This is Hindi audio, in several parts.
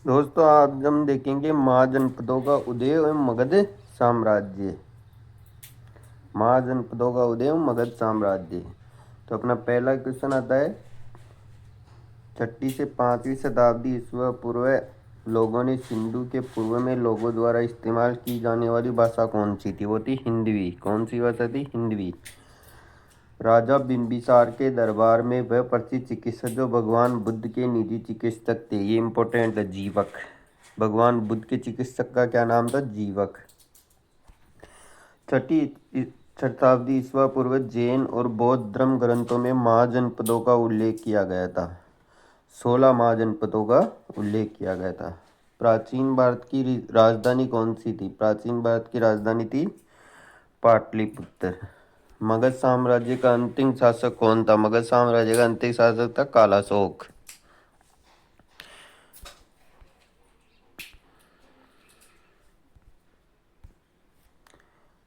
दोस्तों आज हम देखेंगे महाजनपदों का उदय एवं मगध साम्राज्य। महाजनपदों का उदय एवं मगध साम्राज्य। तो अपना पहला क्वेश्चन आता है, 6ठी से 5वीं शताब्दी ईस्वी पूर्व लोगों ने सिंधु के पूर्व में लोगों द्वारा इस्तेमाल की जाने वाली भाषा कौन सी थी? वो थी हिंदवी। कौन सी भाषा थी? हिंदवी। राजा बिंबिसार के दरबार में वह प्रसिद्ध चिकित्सक जो भगवान बुद्ध के निजी चिकित्सक थे, ये इम्पोर्टेंट है, जीवक। भगवान बुद्ध के चिकित्सक का क्या नाम था? जीवक। 6ठी शताब्दी ईस्वी पूर्व जैन और बौद्ध धर्म ग्रंथों में महाजनपदों का उल्लेख किया गया था। 16 महाजनपदों का उल्लेख किया गया था। प्राचीन भारत की राजधानी कौन सी थी? प्राचीन भारत की राजधानी थी पाटलिपुत्र। मगध साम्राज्य का अंतिम शासक कौन था? मगध साम्राज्य का अंतिम शासक था कालाशोक।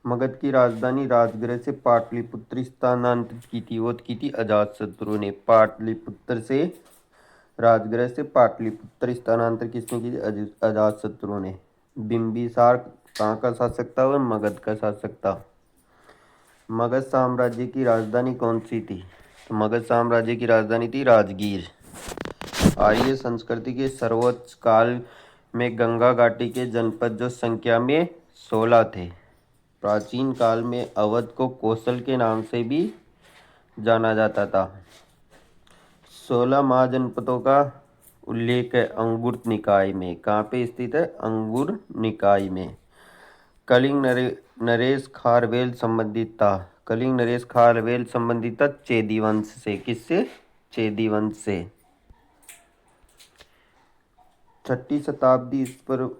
मगध की राजधानी राजगृह से पाटलिपुत्र स्थानांतरित की थी। वो की थी अजातशत्रु ने। पाटलिपुत्र से राजगृह से पाटलिपुत्र स्थानांतर किसने की थी? अजातशत्रु ने। बिंबिसार कहाँ का शासक था? वह मगध का शासक था। मगध साम्राज्य की राजधानी कौन सी थी? तो मगध साम्राज्य की राजधानी थी राजगीर। आर्य संस्कृति के सर्वोच्च काल में गंगा घाटी के जनपद जो संख्या में 16 थे। प्राचीन काल में अवध को कौशल के नाम से भी जाना जाता था। 16 महाजनपदों का उल्लेख है अंगुर निकाय में। कहाँ पे स्थित है? अंगुर निकाय में। कलिंग नरेश खारवेल संबंधित था। कलिंग नरेश खारवेल संबंधित था चेदी वंश से। किससे? चेदी वंश से। 6ठी शताब्दी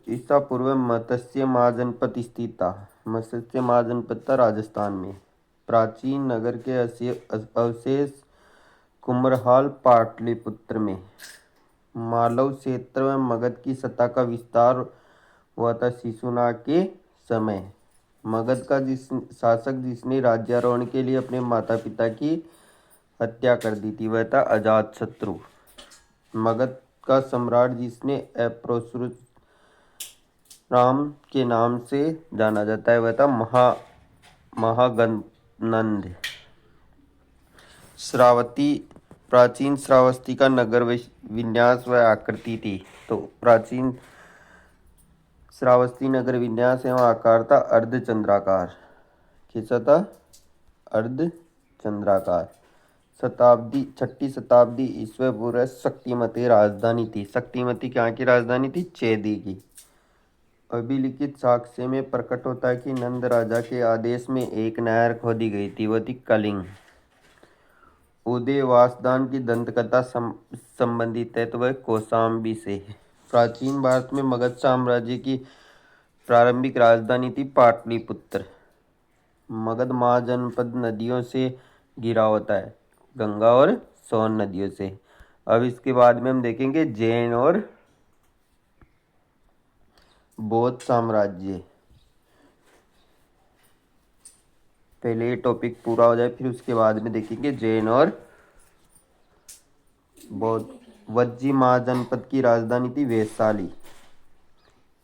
ईसा पूर्व मत्स्य महाजनपद स्थित था। मत्स्य महाजनपद था राजस्थान में। प्राचीन नगर के अवशेष कुम्भरहाल पाटलिपुत्र में। मालव क्षेत्र में मगध की सत्ता का विस्तार हुआ था शिशुनाग के समय। मगध का शासक जिसने राज्यारोहण के लिए अपने माता पिता की हत्या कर दी थी वह था अजातशत्रु। मगध का सम्राट जिसने राम के नाम से जाना जाता है वह था महागणनंद। श्रावती प्राचीन श्रावस्ती का नगर विन्यास व आकृति थी। तो प्राचीन श्रावस्ती नगर विन्यास एवं आकार था अर्धचंद्राकार। कैसा था? अर्धचंद्राकार। 6ठी शताब्दी ईस्वी पूर्व शक्तिमती राजधानी थी। शक्तिमती कहाँ की राजधानी थी? चेदी की। अभिलिखित साक्ष्य में प्रकट होता है कि नंद राजा के आदेश में एक नहर खोदी गई थी, वह थी कलिंग। उदय वासदान की दंतकथा संबंधित है तो वह कौशाम्बी से। प्राचीन भारत में मगध साम्राज्य की प्रारंभिक राजधानी थी पाटलिपुत्र। मगध महाजनपद नदियों से घिरा होता है, गंगा और सोन नदियों से। अब इसके बाद में हम देखेंगे जैन और बौद्ध साम्राज्य। पहले ये टॉपिक पूरा हो जाए फिर उसके बाद में देखेंगे जैन और बौद्ध। वज्जी महाजनपद की राजधानी थी वैशाली।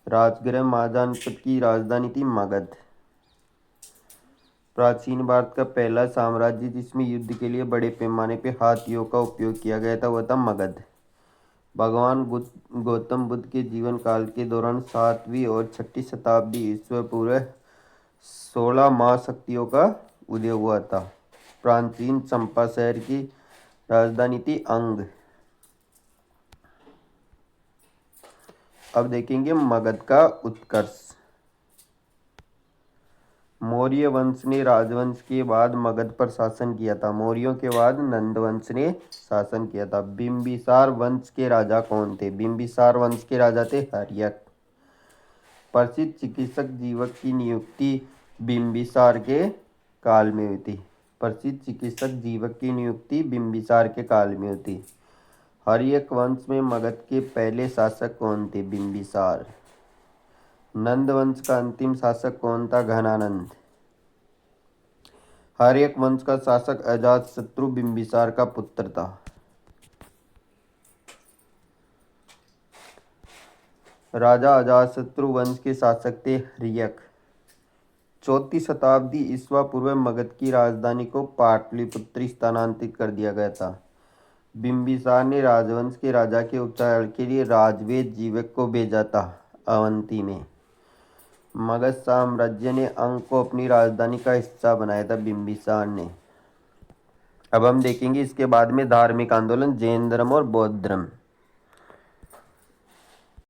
राजगृह महाजनपद की राजधानी थी मगध। प्राचीन भारत का पहला साम्राज्य जिसमें युद्ध के लिए बड़े पैमाने पर हाथियों का उपयोग किया गया था वह था मगध। भगवान गौतम बुद्ध के जीवन काल के दौरान 7वीं और 6ठी शताब्दी ईस्वी पूर्व 16 महाशक्तियों का उदय हुआ था। प्राचीन चंपा शहर की राजधानी थी अंग। अब देखेंगे मगध का उत्कर्ष। मौर्य वंश ने राजवंश के बाद मगध पर शासन किया था। मौर्यों के बाद नंद वंश ने शासन किया था। बिंबिसार वंश के राजा कौन थे? बिंबिसार वंश के राजा थे हर्यक। प्रसिद्ध चिकित्सक जीवक की नियुक्ति बिंबिसार के काल में हुई थी। प्रसिद्ध चिकित्सक जीवक की नियुक्ति बिंबिसार के काल में हुई थी। हर्यक वंश में मगध के पहले शासक कौन थे? बिंबिसार। नंद वंश का अंतिम शासक कौन था? घनानंद। हर्यक वंश का शासक अजातशत्रु बिंबिसार का पुत्र था। राजा अजातशत्रु वंश के शासक थे हर्यक। 4वीं शताब्दी ईस्वा पूर्व मगध की राजधानी को पाटलिपुत्र स्थानांतरित कर दिया गया था। बिंबिसार ने राजवंश के राजा के उपचार के लिए राजवेद जीवक को भेजा था अवंती में। मगध साम्राज्य ने अंग को अपनी राजधानी का हिस्सा बनाया था बिंबिसार ने। अब हम देखेंगे इसके बाद में धार्मिक आंदोलन जैन धर्म और बौद्ध धर्म।